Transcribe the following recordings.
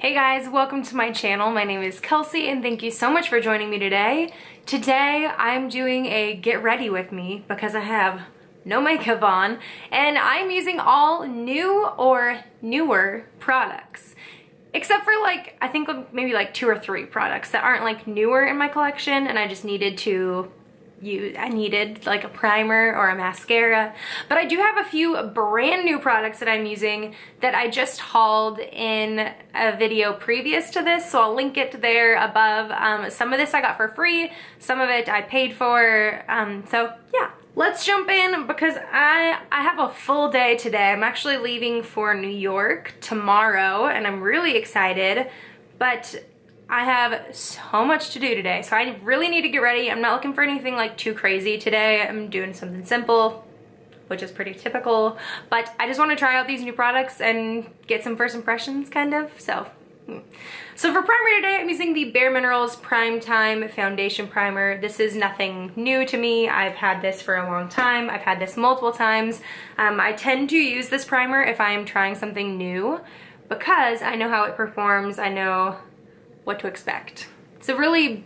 Hey guys, welcome to my channel. My name is Kelsey and thank you so much for joining me today. Today I'm doing a get ready with me because I have no makeup on and I'm using all new or newer products. Except for I think maybe 2 or 3 products that aren't newer in my collection and I just needed to I needed a primer or a mascara, but I do have a few brand new products that I'm using that I just hauled in a video previous to this, so I'll link it there above. Some of this I got for free, some of it I paid for, so yeah. Let's jump in because I have a full day today. I'm actually leaving for New York tomorrow and I'm really excited, but I have so much to do today, so I really need to get ready. I'm not looking for anything too crazy today. I'm doing something simple, which is pretty typical, but I just want to try out these new products and get some first impressions, kind of. So for primer today, I'm using the Bare Minerals Prime Time Foundation Primer. This is nothing new to me. I've had this for a long time. I've had this multiple times. I tend to use this primer if I am trying something new because I know how it performs. I know what to expect. It's a really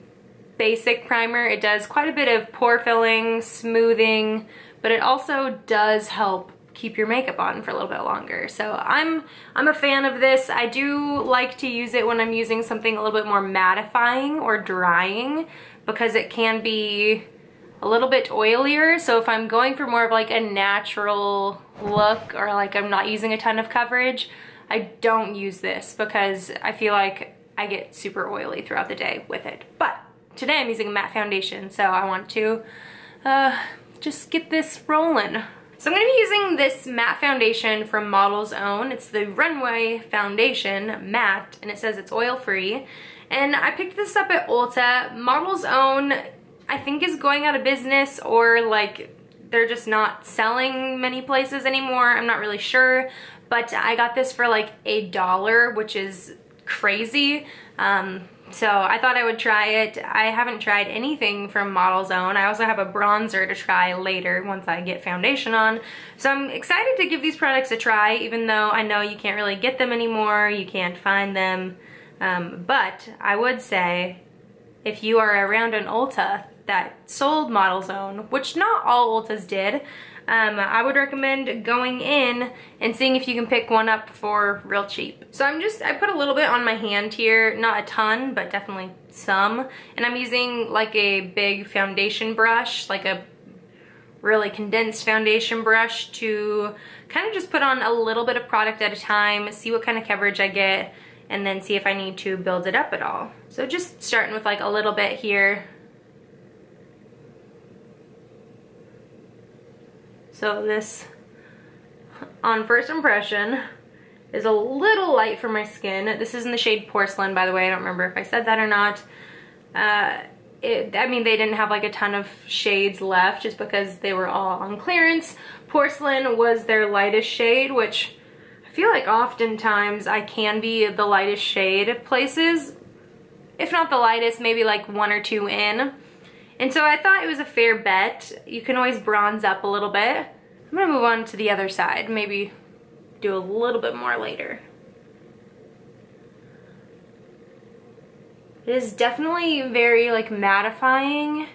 basic primer. It does quite a bit of pore filling, smoothing, but it also does help keep your makeup on for a little bit longer. So I'm a fan of this. I do like to use it when I'm using something a little bit more mattifying or drying because it can be a little bit oilier. So if I'm going for more of a natural look or I'm not using a ton of coverage, I don't use this because I feel like I get super oily throughout the day with it. But today I'm using a matte foundation, so I want to just get this rolling. So I'm going to be using this matte foundation from Model's Own. It's the Runway Foundation Matte, and it says it's oil-free. And I picked this up at Ulta. Model's Own, I think, is going out of business, or they're just not selling many places anymore. I'm not really sure, but I got this for $1, which is crazy. So I thought I would try it. I haven't tried anything from Model's Own. I also have a bronzer to try later once I get foundation on. So I'm excited to give these products a try, even though I know you can't really get them anymore. You can't find them. But I would say if you are around an Ulta that sold Model's Own, which not all Ultas did, I would recommend going in and seeing if you can pick one up for real cheap. So I put a little bit on my hand here, not a ton, but definitely some. And I'm using a big foundation brush, a really condensed foundation brush to kind of just put on a little bit of product at a time, see what kind of coverage I get, and then see if I need to build it up at all. So just starting with a little bit here. So this, on first impression, is a little light for my skin. This is in the shade Porcelain, by the way. I don't remember if I said that or not. I mean, they didn't have a ton of shades left just because they were all on clearance. Porcelain was their lightest shade, which I feel oftentimes I can be the lightest shade at places. If not the lightest, maybe 1 or 2 in. And so I thought it was a fair bet. You can always bronze up a little bit. I'm gonna move on to the other side, maybe do a little bit more later. It is definitely very mattifying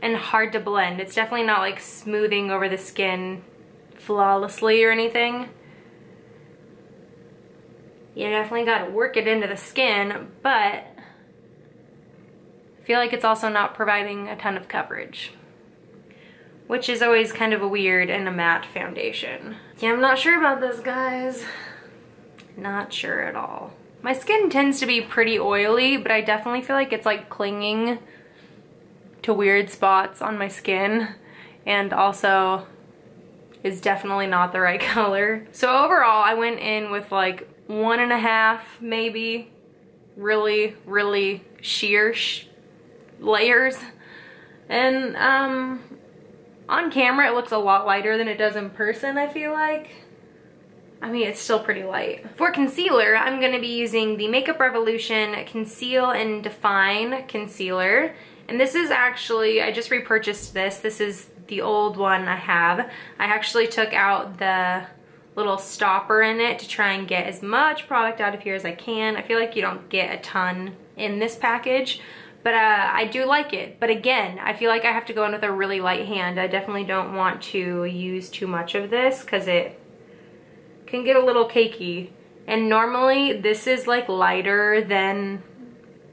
and hard to blend. It's definitely not smoothing over the skin flawlessly or anything. You definitely gotta work it into the skin, but I feel it's also not providing a ton of coverage, which is always kind of a weird in a matte foundation. Yeah, I'm not sure about this, guys. Not sure at all. My skin tends to be pretty oily, but I definitely feel it's clinging to weird spots on my skin, and also is definitely not the right color. So overall, I went in with 1.5 maybe really sheer layers, and on camera it looks a lot lighter than it does in person, I feel like. I mean, it's still pretty light. For concealer, I'm gonna be using the Makeup Revolution Conceal and Define Concealer, and this is actually, I just repurchased this. This is the old one I have. I actually took out the little stopper in it to try and get as much product out of here as I can. I feel like you don't get a ton in this package, but I do like it. But again, I feel like I have to go in with a really light hand. I definitely don't want to use too much of this because it can get a little cakey. And normally this is like lighter than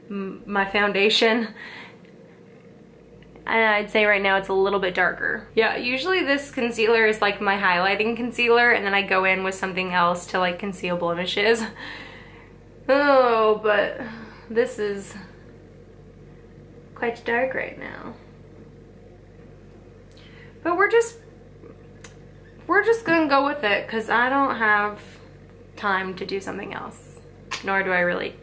my foundation. And I'd say right now it's a little bit darker. Yeah, usually this concealer is like my highlighting concealer, and then I go in with something else to like conceal blemishes. Oh, but this is quite dark right now. But we're just gonna go with it because I don't have time to do something else, nor do I really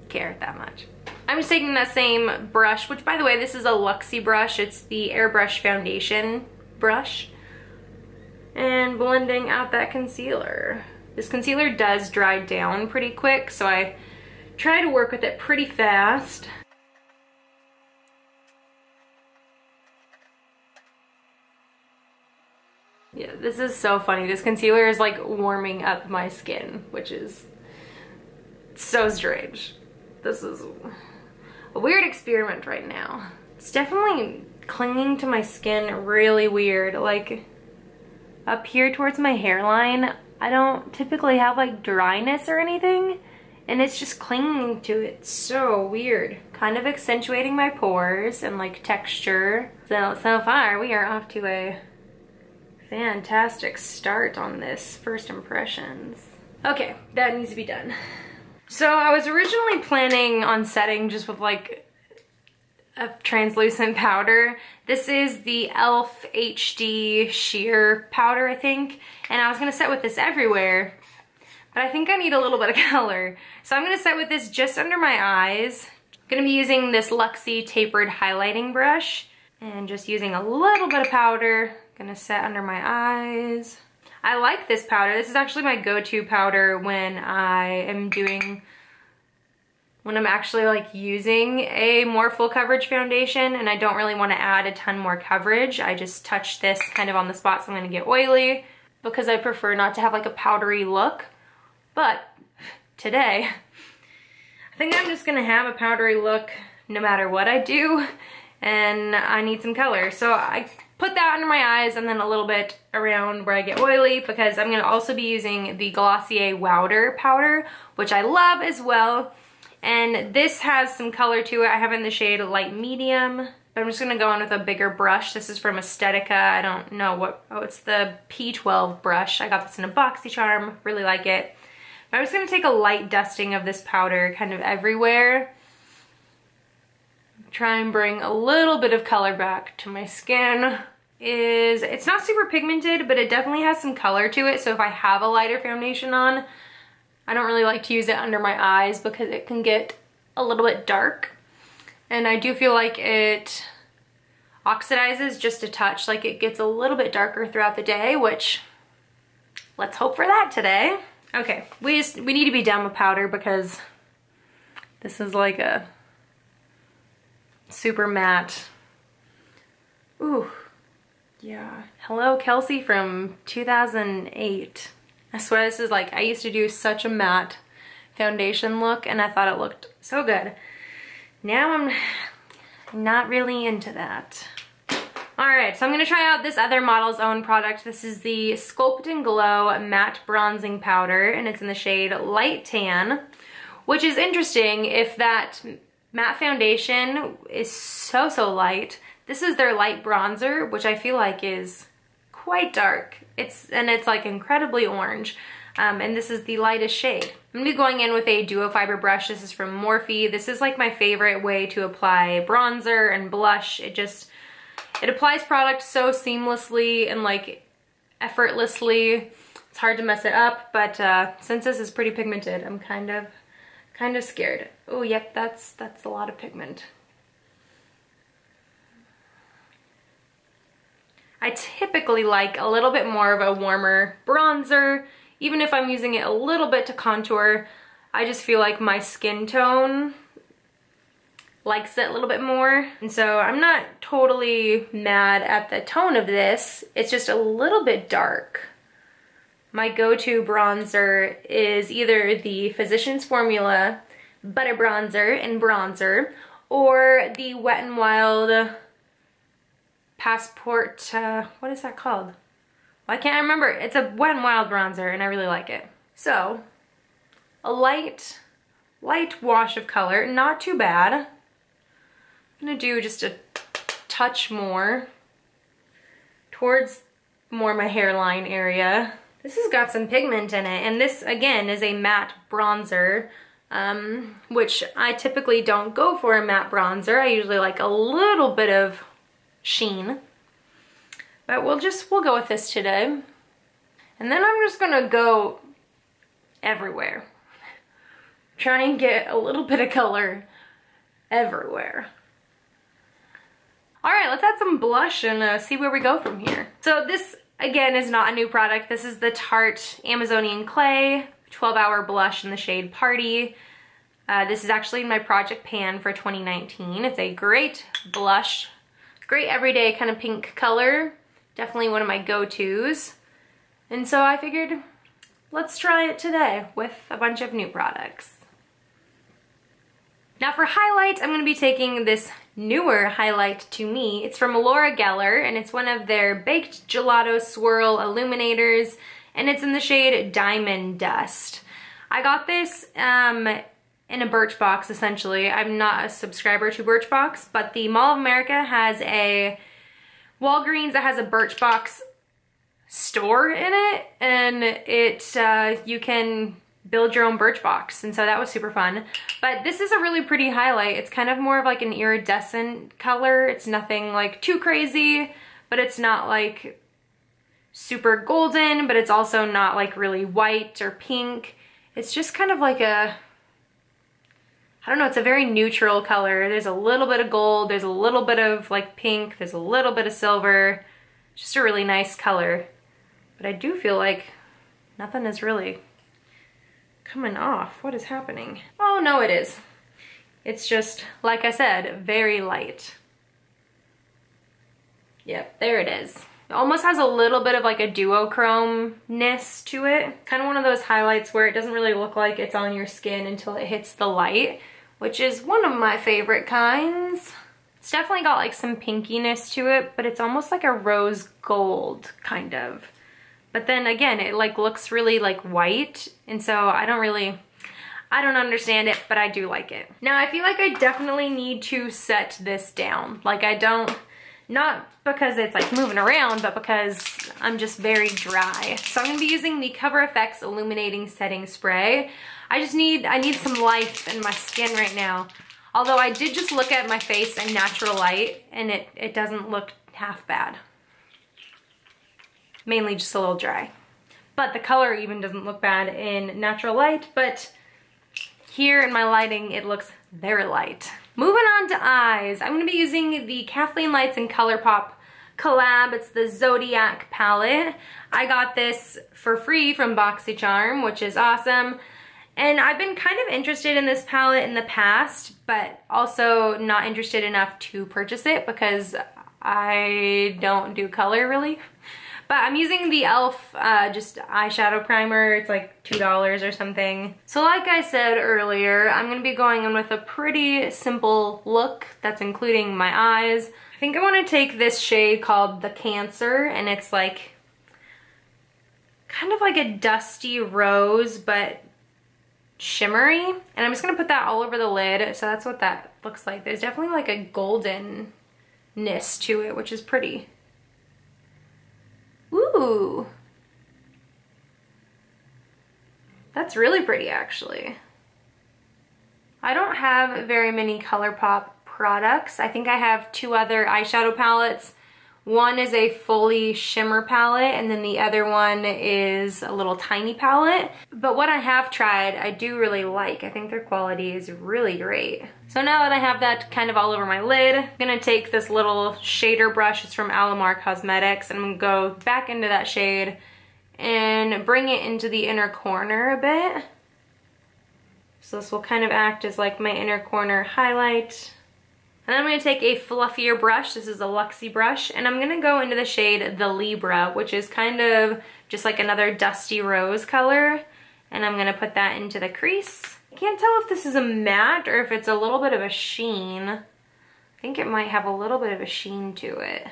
care that much. I'm just taking that same brush, which by the way, this is a Luxie brush. It's the Airbrush Foundation brush, and blending out that concealer. This concealer does dry down pretty quick, so I try to work with it pretty fast. Yeah, this is so funny. This concealer is like warming up my skin, which is so strange. This is a weird experiment right now. It's definitely clinging to my skin really weird. Like up here towards my hairline, I don't typically have like dryness or anything, and it's just clinging to it. So weird. Kind of accentuating my pores and like texture. So far we are off to a fantastic start on this first impressions. Okay, that needs to be done. So I was originally planning on setting just with like a translucent powder. This is the e.l.f. HD sheer powder, I think, and I was gonna set with this everywhere, but I think I need a little bit of color. So I'm gonna set with this just under my eyes. I'm gonna be using this Luxie tapered highlighting brush and just using a little bit of powder. Gonna set under my eyes. I like this powder. This is actually my go-to powder when I'm actually like using a more full coverage foundation and I don't really want to add a ton more coverage. I just touch this kind of on the spots I'm gonna get oily because I prefer not to have like a powdery look. But today, I think I'm just gonna have a powdery look no matter what I do, and I need some color. So I put that under my eyes and then a little bit around where I get oily, because I'm gonna also be using the Glossier Wowder powder, which I love as well. And this has some color to it. I have it in the shade light medium, but I'm just gonna go in with a bigger brush. This is from Aesthetica. I don't know what, oh, it's the P12 brush. I got this in a BoxyCharm, really like it. But I'm just gonna take a light dusting of this powder kind of everywhere. Try and bring a little bit of color back to my skin. It's not super pigmented, but it definitely has some color to it. So if I have a lighter foundation on, I don't really like to use it under my eyes because it can get a little bit dark. And I do feel like it oxidizes just a touch, like it gets a little bit darker throughout the day, which let's hope for that today. Okay, we need to be done with powder because this is like a super matte. Ooh, yeah. Hello, Kelsey from 2008. I swear this is like, I used to do such a matte foundation look and I thought it looked so good. Now I'm not really into that. All right, so I'm gonna try out this other Model's Own product. This is the Sculpt and Glow Matte Bronzing Powder, and it's in the shade Light Tan, which is interesting. If that matte foundation is so light, this is their light bronzer, which I feel like is quite dark. It's like incredibly orange, and this is the lightest shade. I'm gonna be going in with a duo fiber brush. This is from Morphe. This is like my favorite way to apply bronzer and blush. It applies product so seamlessly and like effortlessly. It's hard to mess it up, but since this is pretty pigmented, I'm kind of scared. Oh, yep, that's a lot of pigment. I typically like a little bit more of a warmer bronzer. Even if I'm using it a little bit to contour, I just feel like my skin tone likes it a little bit more. And so I'm not totally mad at the tone of this. It's just a little bit dark. my go-to bronzer is either the Physicians Formula Butter Bronzer in Bronzer or the Wet n Wild Passport, what is that called? Well, I can't remember. It's a Wet n Wild bronzer and I really like it. So, a light wash of color, not too bad. I'm gonna do just a touch more towards more my hairline area. This has got some pigment in it, and this again is a matte bronzer, which I typically don't go for a matte bronzer. I usually like a little bit of sheen, but we'll go with this today. And then I'm just gonna go everywhere. Try and get a little bit of color everywhere. All right, let's add some blush and see where we go from here. So this, again, is not a new product. This is the Tarte Amazonian Clay 12-Hour Blush in the shade Party. This is actually my project pan for 2019. It's a great blush, great everyday kind of pink color. Definitely one of my go-tos. And so I figured, let's try it today with a bunch of new products. Now for highlight, I'm going to be taking this newer highlight to me. It's from Laura Geller, and it's one of their Baked Gelato Swirl Illuminators, and it's in the shade Diamond Dust. I got this in a Birchbox, essentially. I'm not a subscriber to Birchbox, but the Mall of America has a Walgreens that has a Birchbox store in it, and you can build your own Birchbox, and so that was super fun. But this is a really pretty highlight. It's kind of more of like an iridescent color. It's nothing like too crazy, but it's not like super golden, but it's also not like really white or pink. It's just kind of like a, I don't know, it's a very neutral color. There's a little bit of gold, there's a little bit of like pink, there's a little bit of silver. Just a really nice color. But I do feel like nothing is really coming off. What is happening? Oh no, it is. It's just, like I said, very light. Yep, there it is. It almost has a little bit of like a duochrome-ness to it. Kind of one of those highlights where it doesn't really look like it's on your skin until it hits the light, which is one of my favorite kinds. It's definitely got like some pinkiness to it, but it's almost like a rose gold, kind of. But then again, it like looks really like white, and so I don't understand it, but I do like it. Now I feel like I definitely need to set this down. Like not because it's like moving around, but because I'm just very dry. So I'm gonna be using the Cover FX Illuminating Setting Spray. I need some life in my skin right now. Although I did just look at my face in natural light, and it doesn't look half bad. Mainly just a little dry. But the color even doesn't look bad in natural light, but here in my lighting, it looks very light. Moving on to eyes, I'm gonna be using the Kathleen Lights and ColourPop collab. It's the Zodiac palette. I got this for free from BoxyCharm, which is awesome. And I've been kind of interested in this palette in the past, but also not interested enough to purchase it because I don't do color really. But I'm using the e.l.f. Just eyeshadow primer. It's like $2 or something. So like I said earlier, I'm going to be going in with a pretty simple look that's including my eyes. I think I want to take this shade called the Cancer, and it's like kind of like a dusty rose, but shimmery. And I'm just going to put that all over the lid. So that's what that looks like. There's definitely like a goldenness to it, which is pretty. Ooh, that's really pretty actually. I don't have very many ColourPop products. I think I have two other eyeshadow palettes. One is a fully shimmer palette, and then the other one is a little tiny palette. But what I have tried, I do really like. I think their quality is really great. So now that I have that kind of all over my lid, I'm gonna take this little shader brush. It's from Alamar Cosmetics, and I'm gonna go back into that shade and bring it into the inner corner a bit. So this will kind of act as like my inner corner highlight. And then I'm going to take a fluffier brush. This is a Luxie brush, and I'm going to go into the shade The Libra, which is kind of just like another dusty rose color. And I'm going to put that into the crease. I can't tell if this is a matte or if it's a little bit of a sheen. I think it might have a little bit of a sheen to it.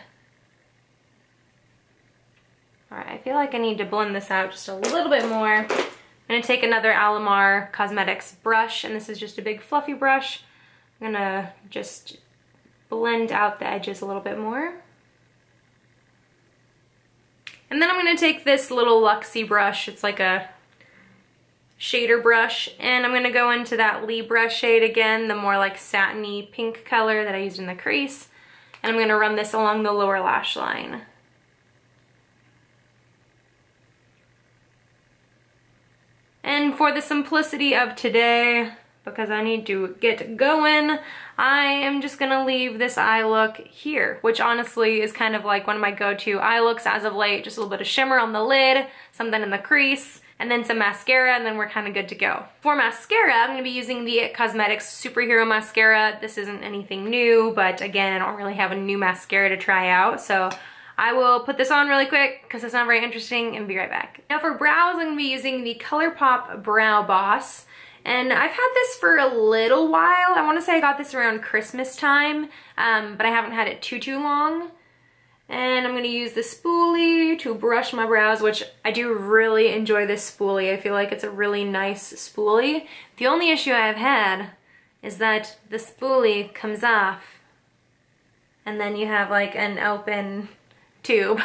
Alright, I feel like I need to blend this out just a little bit more. I'm going to take another Alamar Cosmetics brush, and this is just a big fluffy brush. I'm going to just blend out the edges a little bit more. And then I'm going to take this little Luxie brush. It's like a shader brush, and I'm going to go into that Libra shade again, the more like satiny pink color that I used in the crease. And I'm going to run this along the lower lash line. And for the simplicity of today, because I need to get going, I am just gonna leave this eye look here, which honestly is kind of like one of my go-to eye looks as of late. Just a little bit of shimmer on the lid, something in the crease, and then some mascara, and then we're kind of good to go. For mascara, I'm gonna be using the IT Cosmetics Superhero Mascara. This isn't anything new, but again, I don't really have a new mascara to try out, so I will put this on really quick because it's not very interesting and be right back. Now for brows, I'm gonna be using the ColourPop Brow Boss. And I've had this for a little while. I wanna say I got this around Christmas time, but I haven't had it too long. And I'm gonna use the spoolie to brush my brows, which I do really enjoy this spoolie. I feel like it's a really nice spoolie. The only issue I've had is that the spoolie comes off and then you have like an open tube,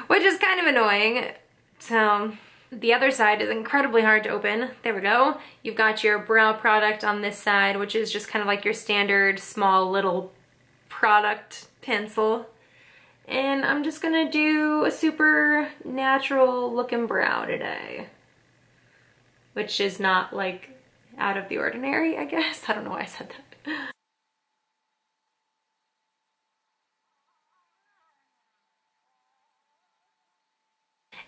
which is kind of annoying. So the other side is incredibly hard to open. There we go. You've got your brow product on this side, which is just kind of like your standard small little product pencil. And I'm just gonna do a super natural looking brow today, which is not like out of the ordinary, I guess. I don't know why I said that.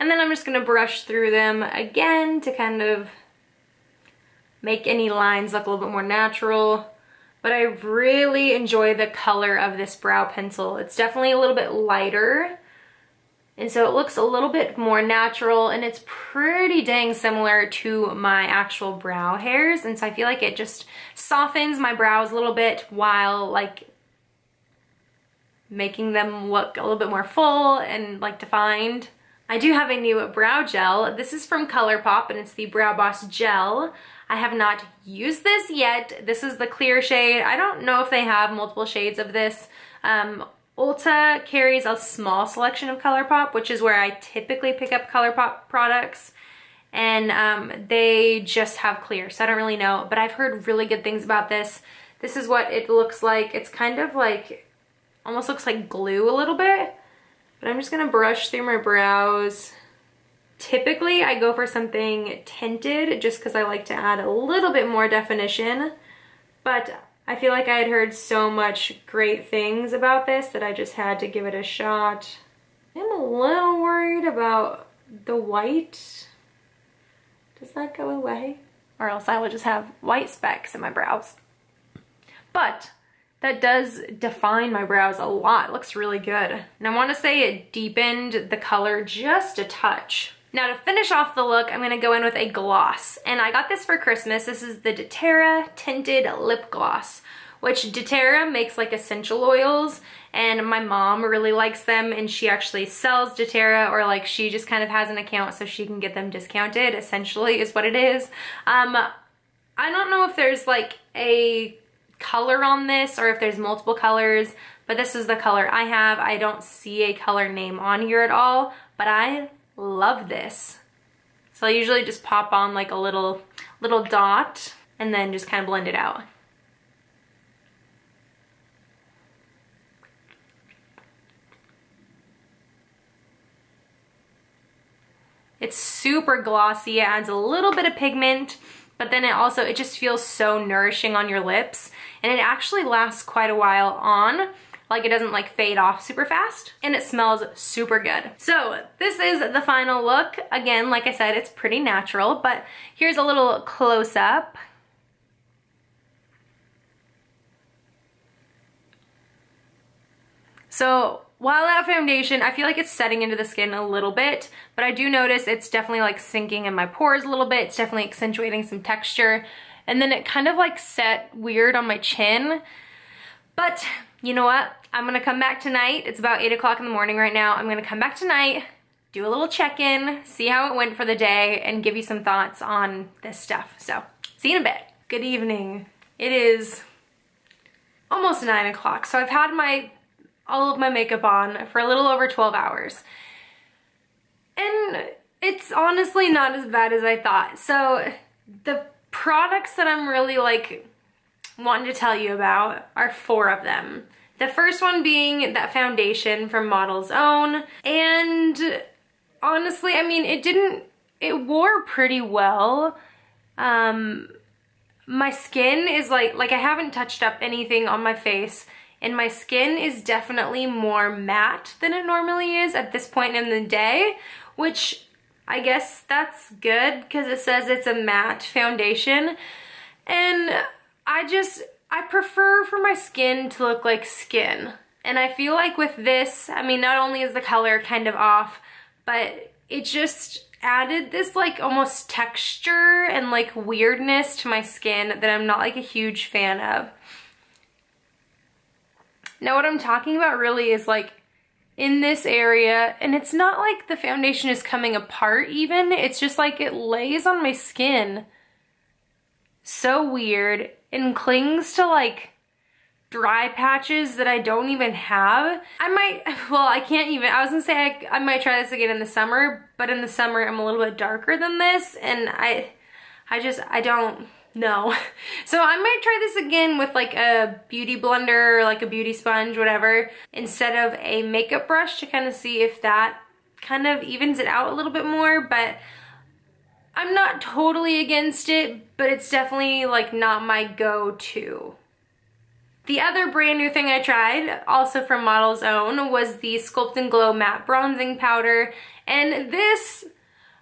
And then I'm just gonna brush through them again to kind of make any lines look a little bit more natural. But I really enjoy the color of this brow pencil. It's definitely a little bit lighter, and so it looks a little bit more natural, and it's pretty dang similar to my actual brow hairs. And so I feel like it just softens my brows a little bit while like making them look a little bit more full and like defined. I do have a new brow gel. This is from ColourPop, and it's the Brow Boss Gel. I have not used this yet. This is the clear shade. I don't know if they have multiple shades of this. Ulta carries a small selection of ColourPop, which is where I typically pick up ColourPop products. And they just have clear, so I don't really know. But I've heard really good things about this. This is what it looks like. It's kind of like, almost looks like glue a little bit. But I'm just gonna brush through my brows. Typically, I go for something tinted just because I like to add a little bit more definition. But I feel like I had heard so much great things about this that I just had to give it a shot. I'm a little worried about the white. Does that go away? Or else I will just have white specks in my brows. But that does define my brows a lot. It looks really good. And I want to say it deepened the color just a touch. Now to finish off the look, I'm going to go in with a gloss. And I got this for Christmas. This is the doTERRA Tinted Lip Gloss, which doTERRA makes like essential oils, and my mom really likes them, and she actually sells doTERRA, or like she just kind of has an account so she can get them discounted, essentially is what it is. I don't know if there's like a color on this or if there's multiple colors, but this is the color I have. I don't see a color name on here at all, but I love this. So I usually just pop on like a little dot and then just kind of blend it out. It's super glossy. It adds a little bit of pigment, but then it just feels so nourishing on your lips, and it actually lasts quite a while on. Like, it doesn't like fade off super fast, and it smells super good. So this is the final look. Again, like I said, it's pretty natural, but here's a little close-up. So while that foundation, I feel like it's setting into the skin a little bit, but I do notice it's definitely like sinking in my pores a little bit. It's definitely accentuating some texture. And then it kind of like set weird on my chin. But you know what? I'm gonna come back tonight. It's about 8 o'clock in the morning right now. I'm gonna come back tonight, do a little check-in, see how it went for the day, and give you some thoughts on this stuff. So, see you in a bit. Good evening. It is almost 9 o'clock. So I've had all of my makeup on for a little over 12 hours. And it's honestly not as bad as I thought. So the products that I'm really like wanting to tell you about are 4 of them. The first one being that foundation from Model's Own. And honestly, I mean, it wore pretty well. My skin is like I haven't touched up anything on my face, and my skin is definitely more matte than it normally is at this point in the day, which I guess that's good because it says it's a matte foundation. And I prefer for my skin to look like skin. And I feel like with this, I mean, not only is the color kind of off, but it just added this like almost texture and like weirdness to my skin that I'm not like a huge fan of. Now what I'm talking about really is like in this area, and it's not like the foundation is coming apart even, it's just like it lays on my skin so weird and clings to like dry patches that I don't even have. I was gonna say I might try this again in the summer, but in the summer I'm a little bit darker than this, and I don't know. So I might try this again with like a beauty blender or like a beauty sponge, whatever, instead of a makeup brush to kind of see if that kind of evens it out a little bit more. But I'm not totally against it, but it's definitely like not my go-to. The other brand new thing I tried, also from Model's Own, was the Sculpt and Glow Matte Bronzing Powder. And this,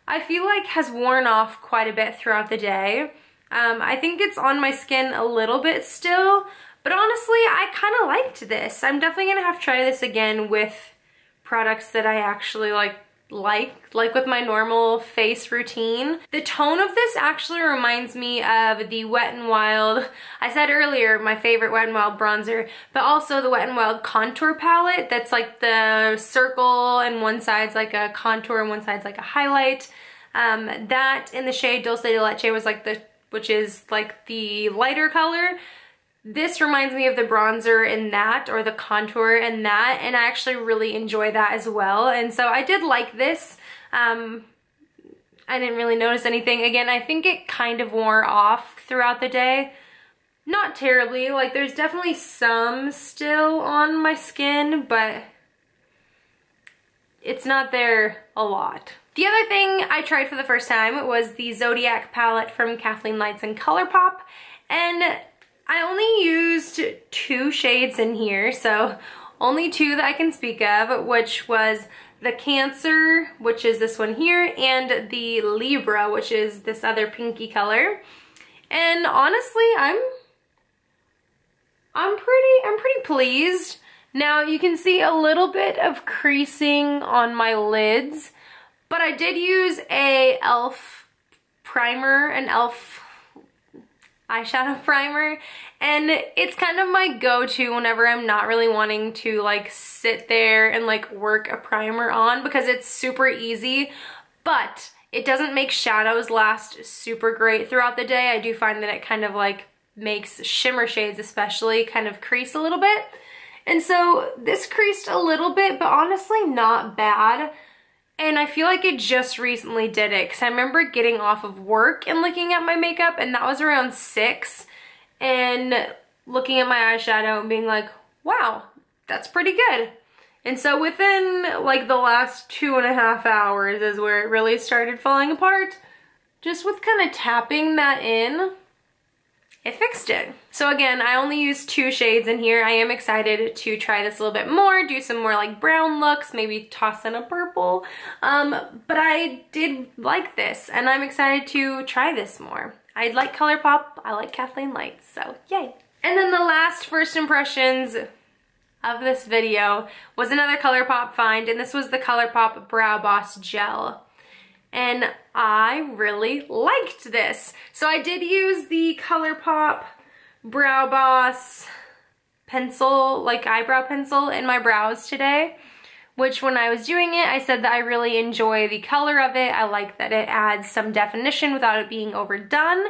I feel like, has worn off quite a bit throughout the day. I think it's on my skin a little bit still, but honestly, I kind of liked this. I'm definitely going to have to try this again with products that I actually like with my normal face routine. The tone of this actually reminds me of the Wet n Wild, I said earlier, my favorite Wet n Wild bronzer, but also the Wet n Wild contour palette that's like the circle and one side's like a contour and one side's like a highlight. That in the shade Dulce de Leche was like which is like the lighter color. This reminds me of the bronzer in that, or the contour in that, and I actually really enjoy that as well. And so I did like this. I didn't really notice anything. Again, I think it kind of wore off throughout the day. Not terribly, like there's definitely some still on my skin, but it's not there a lot. The other thing I tried for the first time was the Zodiac palette from Kathleen Lights and ColourPop, and I only used 2 shades in here, so only 2 that I can speak of, which was the Cancer, which is this one here, and the Libra, which is this other pinky color. And honestly, I'm pretty pleased. Now you can see a little bit of creasing on my lids, but I did use a e.l.f. primer, an e.l.f. eyeshadow primer, and it's kind of my go-to whenever I'm not really wanting to like sit there and like work a primer on, because it's super easy, but it doesn't make shadows last super great throughout the day. I do find that it kind of like makes shimmer shades especially kind of crease a little bit. And so this creased a little bit, but honestly not bad. And I feel like it just recently did it, because I remember getting off of work and looking at my makeup, and that was around 6, and looking at my eyeshadow and being like, wow, that's pretty good. And so within like the last 2.5 hours is where it really started falling apart. Just with kind of tapping that in, it fixed it. So again, I only used 2 shades in here. I am excited to try this a little bit more, do some more like brown looks, maybe toss in a purple. But I did like this, and I'm excited to try this more. I like ColourPop, I like Kathleen Lights, so yay. And then the last first impressions of this video was another ColourPop find, and this was the ColourPop Brow Boss Gel. And I really liked this. So I did use the ColourPop Brow Boss pencil, like eyebrow pencil, in my brows today, which when I was doing it, I said that I really enjoy the color of it. I like that it adds some definition without it being overdone.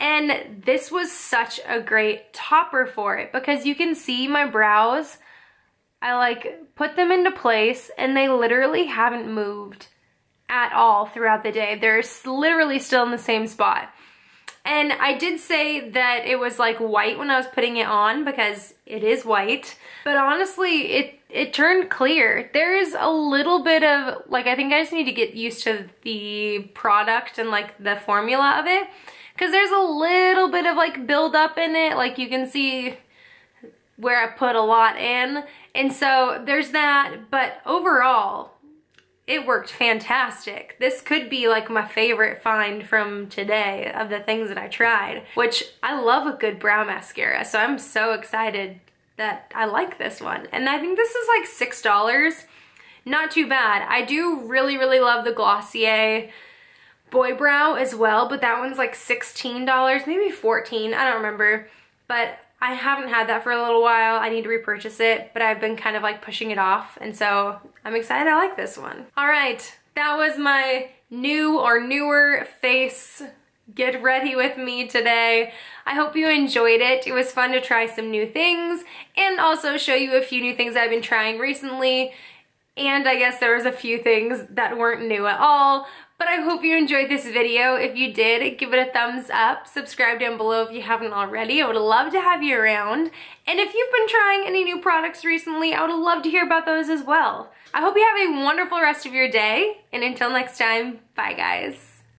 And this was such a great topper for it because you can see my brows. I like put them into place and they literally haven't moved at all throughout the day. They're literally still in the same spot. And I did say that it was like white when I was putting it on because it is white, but honestly it turned clear. There is a little bit of, like, I think I just need to get used to the product and like the formula of it, because there's a little bit of like buildup in it. Like you can see where I put a lot in, and so there's that, but overall it worked fantastic. This could be like my favorite find from today of the things that I tried, which I love a good brow mascara, so I'm so excited that I like this one. And I think this is like $6. Not too bad. I do really, really love the Glossier Boy Brow as well, but that one's like $16, maybe $14, I don't remember. But I haven't had that for a little while. I need to repurchase it, but I've been kind of like pushing it off, and so I'm excited I like this one. All right, that was my new or newer face get ready with me today. I hope you enjoyed it. It was fun to try some new things and also show you a few new things I've been trying recently. And I guess there was a few things that weren't new at all, but I hope you enjoyed this video. If you did, give it a thumbs up. Subscribe down below if you haven't already. I would love to have you around. And if you've been trying any new products recently, I would love to hear about those as well. I hope you have a wonderful rest of your day, and until next time, bye guys.